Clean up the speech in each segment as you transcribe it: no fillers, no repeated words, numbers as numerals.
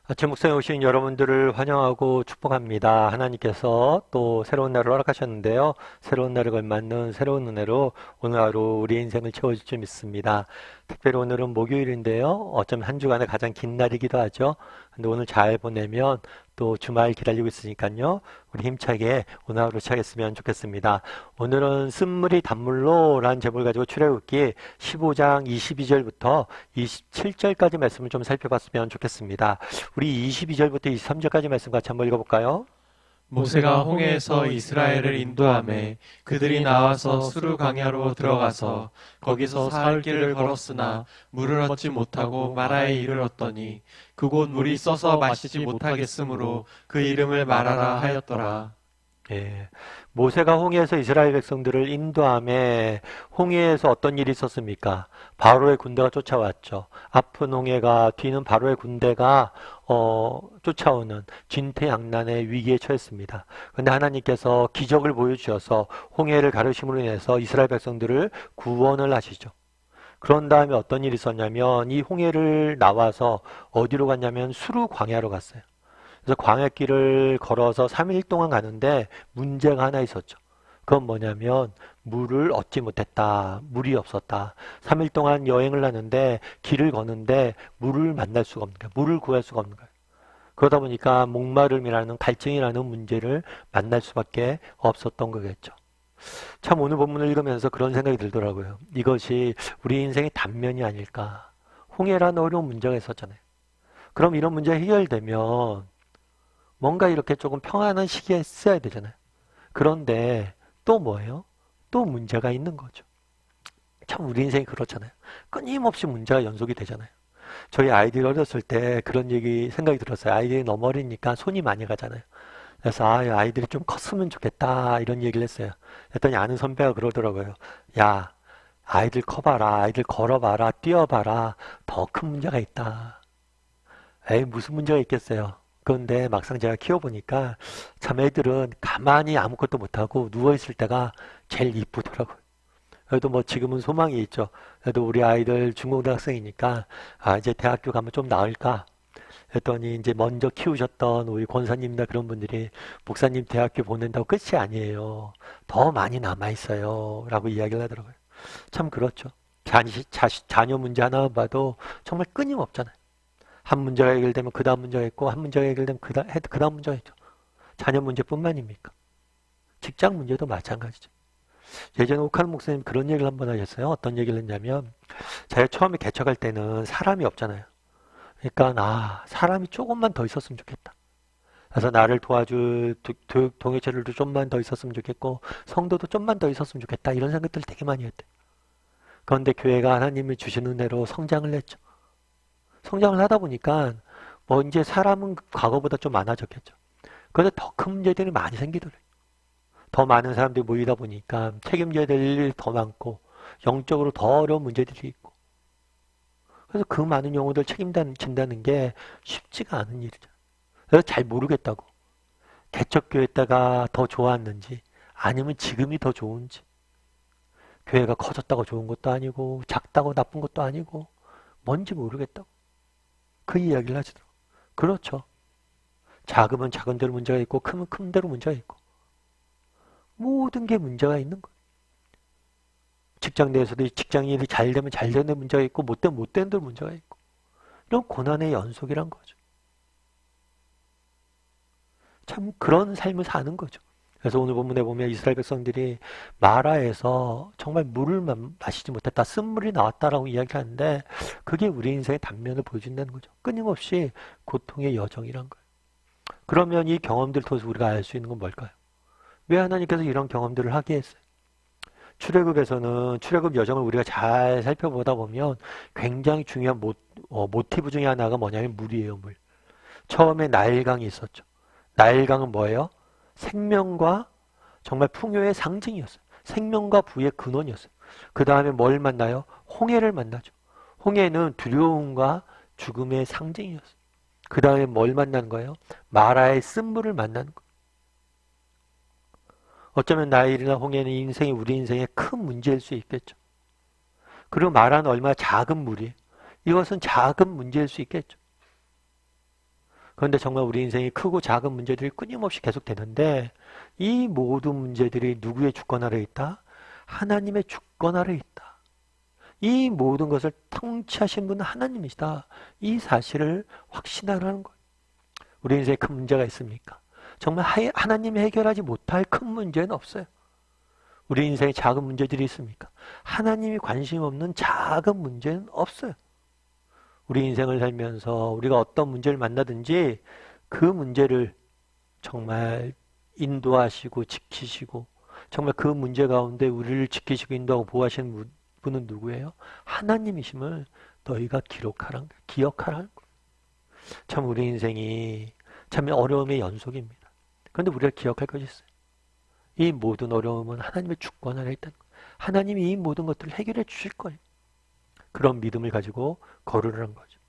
아침 묵상에 오신 여러분들을 환영하고 축복합니다. 하나님께서 또 새로운 날을 허락하셨는데요. 새로운 날을 걸맞는 새로운 은혜로 오늘 하루 우리 인생을 채워줄 줄 믿습니다. 특별히 오늘은 목요일인데요. 어쩌면 한 주간의 가장 긴 날이기도 하죠. 근데 오늘 잘 보내면 또 주말 기다리고 있으니까요. 우리 힘차게 오늘 하루 시작했으면 좋겠습니다. 오늘은 쓴물이 단물로 라는 제목을 가지고 출애굽기 15장 22절부터 27절까지 말씀을 좀 살펴봤으면 좋겠습니다. 우리 22절부터 23절까지 말씀 같이 한번 읽어볼까요? 모세가 홍해에서 이스라엘을 인도하매 그들이 나와서 수르 광야로 들어가서 거기서 사흘 길을 걸었으나 물을 얻지 못하고 마라에 이르렀더니 그곳 물이 써서 마시지 못하겠으므로 그 이름을 마라라 하였더라. 예, 모세가 홍해에서 이스라엘 백성들을 인도함에 홍해에서 어떤 일이 있었습니까? 바로의 군대가 쫓아왔죠. 앞은 홍해가 뒤는 바로의 군대가 쫓아오는 진퇴양난의 위기에 처했습니다. 그런데 하나님께서 기적을 보여주셔서 홍해를 가르심으로 인해서 이스라엘 백성들을 구원을 하시죠. 그런 다음에 어떤 일이 있었냐면 이 홍해를 나와서 어디로 갔냐면 수르 광야로 갔어요. 그래서 광야길을 걸어서 3일 동안 가는데 문제가 하나 있었죠. 그건 뭐냐면 물을 얻지 못했다. 물이 없었다. 3일 동안 여행을 하는데 길을 거는데 물을 만날 수가 없는 거예요. 물을 구할 수가 없는 거예요. 그러다 보니까 목마름이라는 갈증이라는 문제를 만날 수밖에 없었던 거겠죠. 참 오늘 본문을 읽으면서 그런 생각이 들더라고요. 이것이 우리 인생의 단면이 아닐까. 홍해라는 어려운 문제가 있었잖아요. 그럼 이런 문제 해결되면 뭔가 이렇게 조금 평안한 시기에 써야 되잖아요. 그런데 또 뭐예요? 또 문제가 있는 거죠. 참 우리 인생이 그렇잖아요. 끊임없이 문제가 연속이 되잖아요. 저희 아이들이 어렸을 때 그런 생각이 들었어요. 아이들이 너무 어리니까 손이 많이 가잖아요. 그래서 아이들이 좀 컸으면 좋겠다 이런 얘기를 했어요. 그랬더니 아는 선배가 그러더라고요. 야, 아이들 커봐라. 아이들 걸어봐라. 뛰어봐라. 더 큰 문제가 있다. 에이, 무슨 문제가 있겠어요. 그런데 막상 제가 키워보니까 참 애들은 가만히 아무것도 못하고 누워있을 때가 제일 이쁘더라고요. 그래도 뭐 지금은 소망이 있죠. 그래도 우리 아이들 중고등학생이니까 이제 대학교 가면 좀 나을까? 했더니 이제 먼저 키우셨던 우리 권사님이나 그런 분들이 목사님 대학교 보낸다고 끝이 아니에요. 더 많이 남아있어요. 라고 이야기를 하더라고요. 참 그렇죠. 자녀 문제 하나만 봐도 정말 끊임없잖아요. 한 문제가 해결되면 그 다음 문제가 있고 한 문제가 해결되면 그 다음 문제가 있죠. 자녀 문제뿐만입니까? 직장 문제도 마찬가지죠. 예전에 옥한 목사님 그런 얘기를 한번 하셨어요. 어떤 얘기를 했냐면 제가 처음에 개척할 때는 사람이 없잖아요. 그러니까 사람이 조금만 더 있었으면 좋겠다. 그래서 나를 도와줄 동역자들도 좀만 더 있었으면 좋겠고 성도도 좀만 더 있었으면 좋겠다. 이런 생각들을 되게 많이 했대요. 그런데 교회가 하나님이 주신 은혜로 성장을 했죠. 성장을 하다 보니까 뭐 이제 사람은 과거보다 좀 많아졌겠죠. 그런데 더 큰 문제들이 많이 생기더래요. 더 많은 사람들이 모이다 보니까 책임져야 될 일이 더 많고 영적으로 더 어려운 문제들이 있고 그래서 그 많은 영혼들 책임진다는 게 쉽지가 않은 일이죠. 그래서 잘 모르겠다고. 개척교회 때가 더 좋았는지 아니면 지금이 더 좋은지 교회가 커졌다고 좋은 것도 아니고 작다고 나쁜 것도 아니고 뭔지 모르겠다고. 그 이야기를 하시더라고요. 그렇죠. 작으면 작은 대로 문제가 있고 크면 큰 대로 문제가 있고 모든 게 문제가 있는 거예요. 직장 내에서도 직장 일이 잘 되면 잘 되는 문제가 있고 못 되면 못 되는 대로 문제가 있고 이런 고난의 연속이란 거죠. 참 그런 삶을 사는 거죠. 그래서 오늘 본문에 보면 이스라엘 백성들이 마라에서 정말 물을 마시지 못했다. 쓴물이 나왔다라고 이야기하는데 그게 우리 인생의 단면을 보여준다는 거죠. 끊임없이 고통의 여정이란 거예요. 그러면 이 경험들을 통해서 우리가 알 수 있는 건 뭘까요? 왜 하나님께서 이런 경험들을 하게 했어요? 출애굽에서는 출애굽 여정을 우리가 잘 살펴보다 보면 굉장히 중요한 모티브 중에 하나가 뭐냐면 물이에요, 물. 처음에 나일강이 있었죠. 나일강은 뭐예요? 생명과 정말 풍요의 상징이었어요. 생명과 부의 근원이었어요. 그 다음에 뭘 만나요? 홍해를 만나죠. 홍해는 두려움과 죽음의 상징이었어요. 그 다음에 뭘 만나는 거예요? 마라의 쓴물을 만나는 거예요. 어쩌면 나일이나 홍해는 우리 인생의 큰 문제일 수 있겠죠. 그리고 마라는 얼마나 작은 물이에요. 이것은 작은 문제일 수 있겠죠. 그런데 정말 우리 인생이 크고 작은 문제들이 끊임없이 계속되는데 이 모든 문제들이 누구의 주권 아래에 있다? 하나님의 주권 아래에 있다. 이 모든 것을 통치하신 분은 하나님이시다. 이 사실을 확신하라는 거예요. 우리 인생에 큰 문제가 있습니까? 정말 하나님이 해결하지 못할 큰 문제는 없어요. 우리 인생에 작은 문제들이 있습니까? 하나님이 관심 없는 작은 문제는 없어요. 우리 인생을 살면서 우리가 어떤 문제를 만나든지 그 문제를 정말 인도하시고 지키시고 정말 그 문제 가운데 우리를 지키시고 인도하고 보호하시는 분은 누구예요? 하나님이심을 너희가 기억하라는 거예요. 참 우리 인생이 참 어려움의 연속입니다. 그런데 우리가 기억할 것이 있어요. 이 모든 어려움은 하나님의 주권 아래 있다는 거예요. 하나님이 이 모든 것들을 해결해 주실 거예요. 그런 믿음을 가지고 걸으라는 거죠.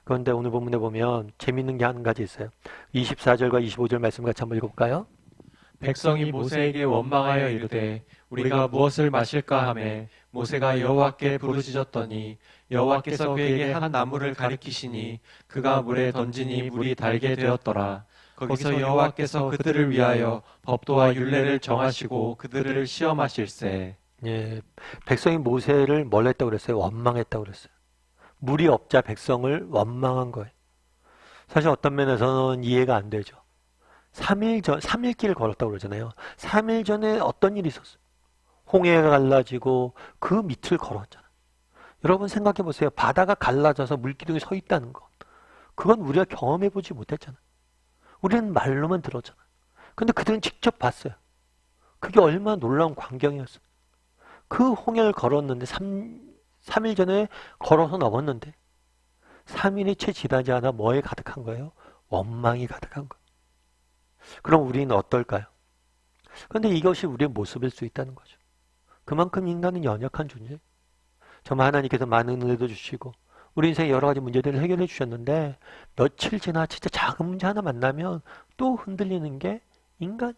그런데 오늘 본문에 보면 재밌는 게 한 가지 있어요. 24절과 25절 말씀 같이 한번 읽어볼까요? 백성이 모세에게 원망하여 이르되 우리가 무엇을 마실까 하매 모세가 여호와께 부르짖었더니 여호와께서 그에게 한 나무를 가리키시니 그가 물에 던지니 물이 달게 되었더라. 거기서 여호와께서 그들을 위하여 법도와 율례를 정하시고 그들을 시험하실세. 예, 백성이 모세를 뭘 했다고 그랬어요? 원망했다고 그랬어요. 물이 없자 백성을 원망한 거예요. 사실 어떤 면에서는 이해가 안 되죠. 3일 길을 걸었다고 그러잖아요. 3일 전에 어떤 일이 있었어요? 홍해가 갈라지고 그 밑을 걸었잖아요. 여러분 생각해 보세요. 바다가 갈라져서 물기둥이 서 있다는 것. 그건 우리가 경험해 보지 못했잖아요. 우리는 말로만 들었잖아요. 근데 그들은 직접 봤어요. 그게 얼마나 놀라운 광경이었어요. 그 홍해를 걸었는데 3일 전에 걸어서 넘었는데 3일이 채 지나지 않아 뭐에 가득한 거예요? 원망이 가득한 거예요. 그럼 우리는 어떨까요? 그런데 이것이 우리의 모습일 수 있다는 거죠. 그만큼 인간은 연약한 존재. 정말 하나님께서 많은 은혜도 주시고 우리 인생의 여러 가지 문제들을 해결해 주셨는데 며칠 지나 진짜 작은 문제 하나 만나면 또 흔들리는 게 인간이에요.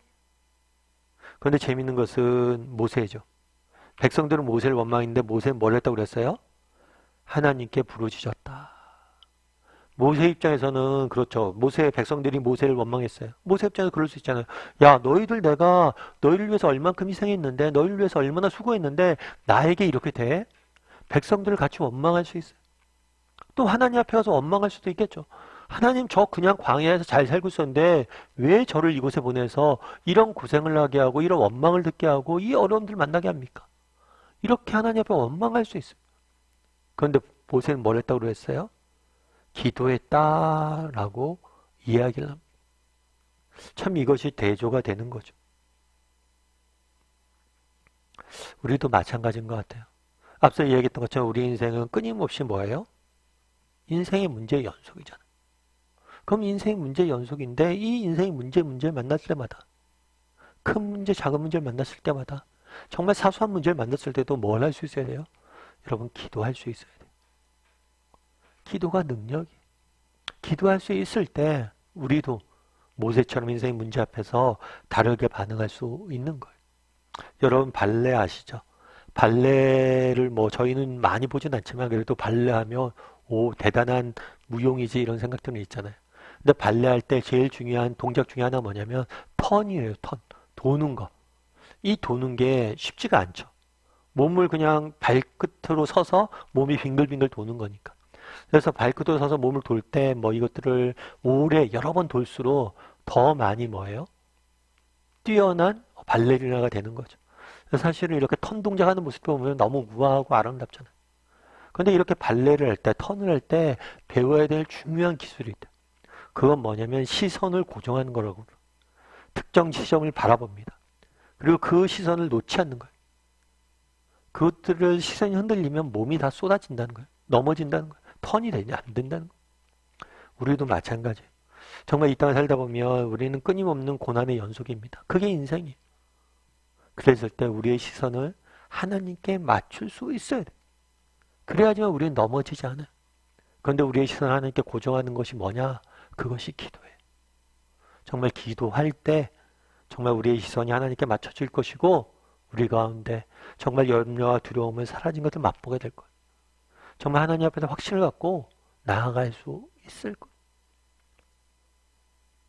그런데 재밌는 것은 모세죠. 백성들은 모세를 원망했는데 모세는 뭘 했다고 그랬어요? 하나님께 부르짖었다. 모세 입장에서는 그렇죠. 백성들이 모세를 원망했어요. 모세 입장에서 그럴 수 있잖아요. 야, 내가 너희를 위해서 얼만큼 희생했는데, 너희를 위해서 얼마나 수고했는데, 나에게 이렇게 돼? 백성들을 같이 원망할 수 있어요. 또 하나님 앞에 가서 원망할 수도 있겠죠. 하나님, 저 그냥 광야에서 잘 살고 있었는데, 왜 저를 이곳에 보내서 이런 고생을 하게 하고, 이런 원망을 듣게 하고, 이 어려움들을 만나게 합니까? 이렇게 하나님 앞에 원망할 수 있어요. 그런데 모세는 뭘 했다고 그랬어요? 기도했다라고 이야기를 합니다. 참 이것이 대조가 되는 거죠. 우리도 마찬가지인 것 같아요. 앞서 이야기했던 것처럼 우리 인생은 끊임없이 뭐예요? 인생의 문제의 연속이잖아요. 그럼 인생의 문제의 연속인데 이 인생의 문제를 만났을 때마다 큰 문제, 작은 문제를 만났을 때마다 정말 사소한 문제를 만났을 때도 뭘 할 수 있어야 돼요? 여러분 기도할 수 있어야 돼요. 기도가 능력이에요. 기도할 수 있을 때 우리도 모세처럼 인생의 문제 앞에서 다르게 반응할 수 있는 거예요. 여러분 발레 아시죠? 발레를 저희는 많이 보진 않지만 그래도 발레하면 오 대단한 무용이지 이런 생각들은 있잖아요. 근데 발레할 때 제일 중요한 동작 중에 하나 뭐냐면 턴이에요. 턴. 도는 거. 이 도는 게 쉽지가 않죠. 몸을 그냥 발끝으로 서서 몸이 빙글빙글 도는 거니까. 그래서 발끝으로 서서 몸을 돌 때 이것들을 오래 여러 번 돌수록 더 많이 뭐예요? 뛰어난 발레리나가 되는 거죠. 사실은 이렇게 턴 동작하는 모습 보면 너무 우아하고 아름답잖아요. 그런데 이렇게 발레를 할 때, 턴을 할 때 배워야 될 중요한 기술이 있다. 그건 뭐냐면 시선을 고정하는 거라고. 특정 시점을 바라봅니다. 그리고 그 시선을 놓지 않는 거예요. 그것들을 시선이 흔들리면 몸이 다 쏟아진다는 거예요. 넘어진다는 거예요. 턴이 되냐 안 된다는 거예요. 우리도 마찬가지예요. 정말 이 땅을 살다 보면 우리는 끊임없는 고난의 연속입니다. 그게 인생이에요. 그랬을 때 우리의 시선을 하나님께 맞출 수 있어야 돼요. 그래야지만 우리는 넘어지지 않아요. 그런데 우리의 시선을 하나님께 고정하는 것이 뭐냐? 그것이 기도예요. 정말 기도할 때 정말 우리의 시선이 하나님께 맞춰질 것이고 우리 가운데 정말 염려와 두려움을 사라진 것을 맛보게 될 거예요. 정말 하나님 앞에서 확신을 갖고 나아갈 수 있을 거예요.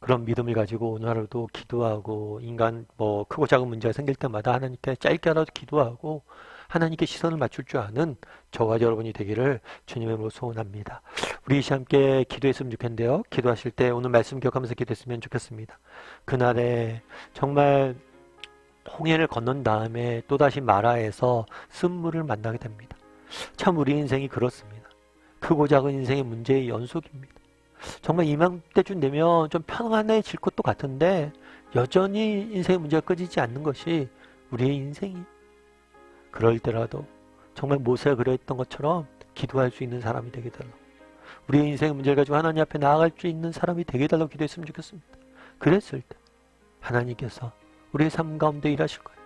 그런 믿음을 가지고 오늘 하루도 기도하고 인간 뭐 크고 작은 문제가 생길 때마다 하나님께 짧게라도 기도하고 하나님께 시선을 맞출 줄 아는 저와 여러분이 되기를 주님의 이름으로 소원합니다. 우리 이 시간 함께 기도했으면 좋겠는데요. 기도하실 때 오늘 말씀 기억하면서 기도했으면 좋겠습니다. 그날에 정말 홍해를 건넌 다음에 또다시 마라에서 쓴물을 만나게 됩니다. 참 우리 인생이 그렇습니다. 크고 작은 인생의 문제의 연속입니다. 정말 이맘때쯤 되면 좀 평안해질 것도 같은데 여전히 인생의 문제가 꺼지지 않는 것이 우리의 인생이. 그럴 때라도 정말 모세가 그랬던 것처럼 기도할 수 있는 사람이 되게 달라고, 우리의 인생의 문제를 가지고 하나님 앞에 나아갈 수 있는 사람이 되게 달라고 기도했으면 좋겠습니다. 그랬을 때 하나님께서 우리의 삶 가운데 일하실 거예요.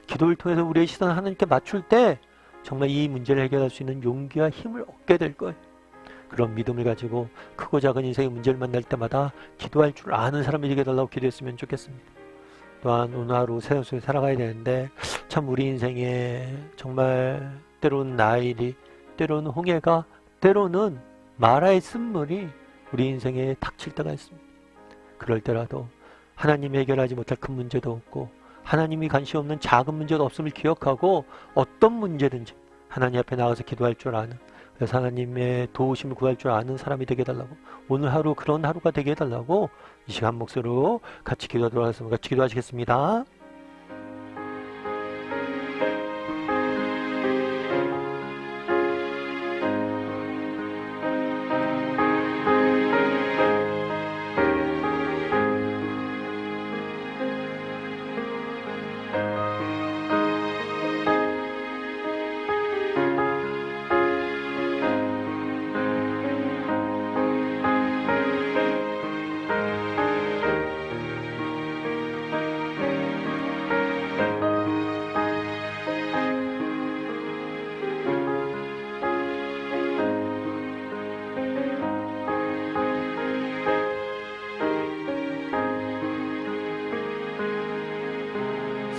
기도를 통해서 우리의 시선을 하나님께 맞출 때 정말 이 문제를 해결할 수 있는 용기와 힘을 얻게 될 거예요. 그런 믿음을 가지고 크고 작은 인생의 문제를 만날 때마다 기도할 줄 아는 사람이 되게 달라고 기도했으면 좋겠습니다. 또한 오늘 하루 세상 속에 살아가야 되는데 참 우리 인생에 정말 때로는 나일이, 때로는 홍해가, 때로는 마라의 쓴물이 우리 인생에 닥칠 때가 있습니다. 그럴 때라도 하나님이 해결하지 못할 큰 문제도 없고 하나님이 관심 없는 작은 문제도 없음을 기억하고 어떤 문제든지 하나님 앞에 나가서 기도할 줄 아는, 그래서 하나님의 도우심을 구할 줄 아는 사람이 되게 해달라고, 오늘 하루 그런 하루가 되게 해달라고 이 시간 목소리로 같이 기도하도록 하겠습니다. 같이 기도하시겠습니다.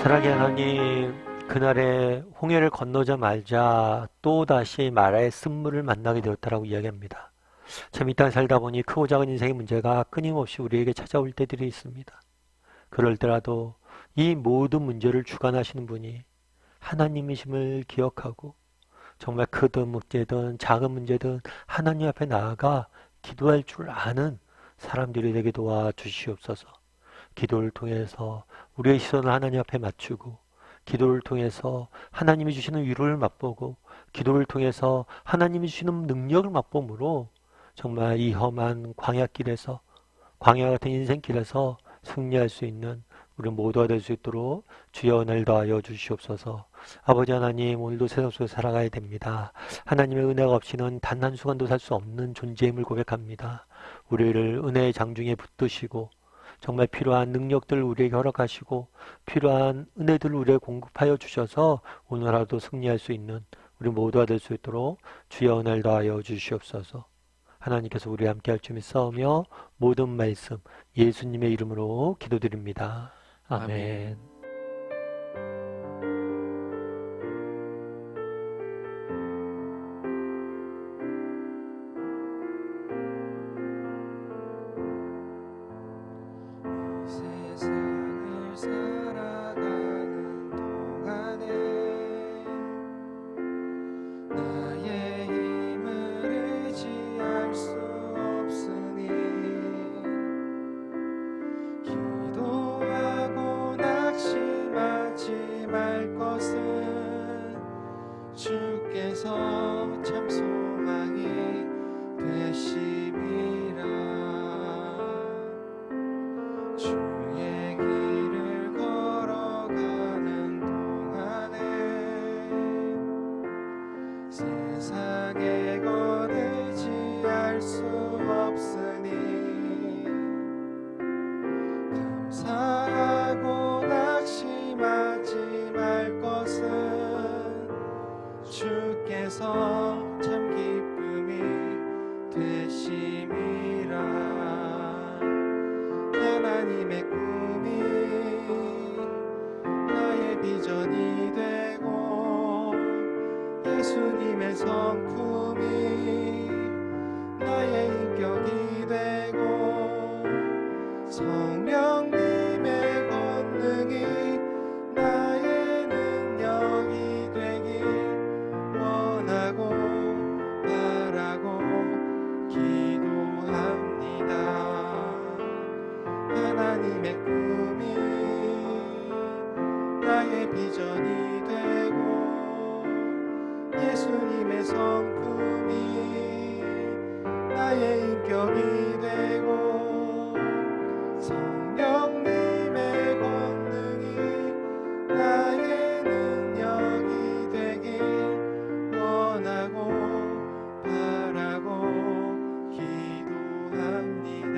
사랑의 하나님, 그날에 홍해를 건너자마자 또다시 마라의 쓴물을 만나게 되었다라고 이야기합니다. 참 이 땅에 살다 보니 크고 작은 인생의 문제가 끊임없이 우리에게 찾아올 때들이 있습니다. 그럴 때라도 이 모든 문제를 주관하시는 분이 하나님이심을 기억하고 정말 크든 문제든 작은 문제든 하나님 앞에 나아가 기도할 줄 아는 사람들이 되게 도와주시옵소서. 기도를 통해서 우리의 시선을 하나님 앞에 맞추고, 기도를 통해서 하나님이 주시는 위로를 맛보고, 기도를 통해서 하나님이 주시는 능력을 맛봄으로 정말 이 험한 광야길에서, 광야 같은 인생길에서 승리할 수 있는 우리 모두가 될 수 있도록 주여 은혜를 더하여 주시옵소서. 아버지 하나님, 오늘도 세상 속에 살아가야 됩니다. 하나님의 은혜가 없이는 단 한순간도 살 수 없는 존재임을 고백합니다. 우리를 은혜의 장중에 붙드시고 정말 필요한 능력들을 우리에게 허락하시고 필요한 은혜들을 우리에게 공급하여 주셔서 오늘 하루도 승리할 수 있는 우리 모두가 될 수 있도록 주여 은혜를 더하여 주시옵소서. 하나님께서 우리와 함께 할 줄 믿사오며 모든 말씀 예수님의 이름으로 기도드립니다. 아멘. 세상을 살아가는 동안에 나의 힘을 의지할 수 없으니 기도하고 낙심하지 말 것은 주께서 참 소망이 되심이라. 주의 길을 걸어가는 동안에 세상의 것 의지할 수 없으니 감사하고 낙심하지 말 것은 주께서 참 기쁨이 되심이라. 하나님의 꿈이 나의 비전이 되고 예수님의 성품이 나의 인격이 되고 성령님의 권능이 나의 능력이 되길 원하고 바라고 기도합니다. 하나님의 꿈이 나의 비전이 되고 예수님의 성품이 나의 인격이 되고 성령님의 권능이 나의 능력이 되길 원하고 바라고 기도합니다.